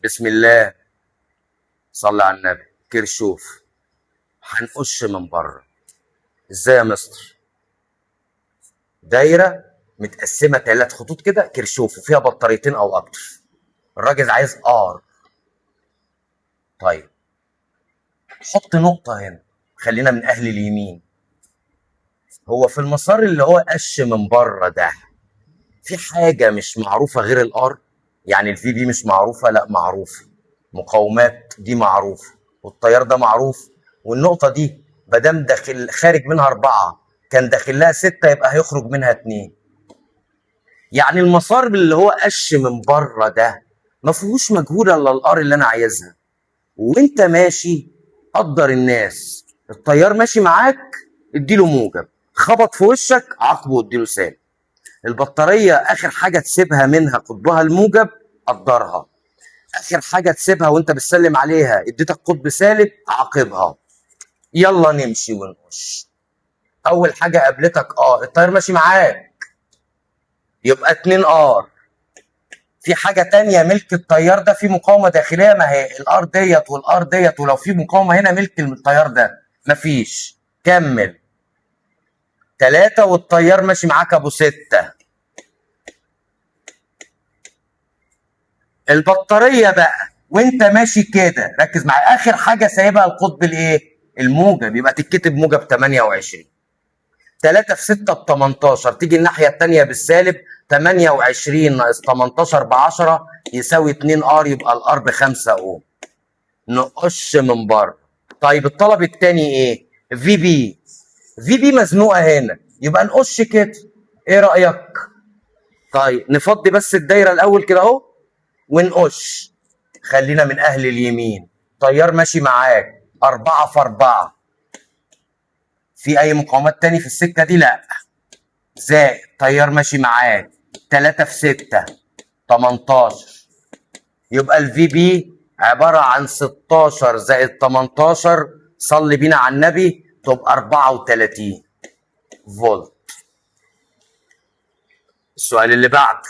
بسم الله. صلى على النبي. كرشوف. هنقش من بره. ازاي يا مستر؟ دايره متقسمه 3 خطوط كده كرشوف وفيها بطاريتين او اكتر. الراجل عايز ار. طيب حط نقطه هنا. خلينا من اهل اليمين. هو في المسار اللي هو قش من بره ده في حاجه مش معروفه غير الار. يعني الفي بي مش معروفه؟ لا معروفه. مقاومات دي معروفه والتيار ده معروف. والنقطه دي مادام داخل خارج منها 4 كان داخل لها 6 يبقى هيخرج منها 2. يعني المسار اللي هو قش من بره ده ما فيهوش مجهول الا الار اللي انا عايزها. وانت ماشي قدر الناس. التيار ماشي معاك اديله موجب، خبط في وشك عاقبه واديله سالب. البطاريه اخر حاجه تسيبها منها قطبها الموجب قدرها. اخر حاجه تسيبها وانت بتسلم عليها اديتك قطب سالب عاقبها. يلا نمشي ونخش. اول حاجه قابلتك التيار ماشي معاك يبقى 2 ار. في حاجه تانية ملك التيار ده في مقاومه داخليه، ما هي الار ديت والار ديت، ولو في مقاومه هنا ملك التيار ده مفيش. كمل 3 والتيار ماشي معاك ابو 6. البطاريه بقى وانت ماشي كده ركز معايا اخر حاجه سايبها القطب الايه؟ الموجب، يبقى تتكتب موجب 28. 3 في 6 ب 18. تيجي الناحيه الثانيه بالسالب. 28 ناقص 18 ب 10 يساوي 2 ار، يبقى الار ب 5 اوم. نقش من بره. طيب الطلب الثاني ايه؟ في بي. في بي مزنوقه هنا يبقى نقش كده. ايه رايك؟ طيب نفضي بس الدايره الاول كده اهو ونقش. خلينا من اهل اليمين. تيار ماشي معاك 4 في 4. في اي مقاومات تاني في السكه دي؟ لا. زائد تيار ماشي معاك 3 في 6 18. يبقى الفي بي عباره عن 16 زائد 18. صلي بينا على النبي تبقى 34 فولت. السؤال اللي بعده.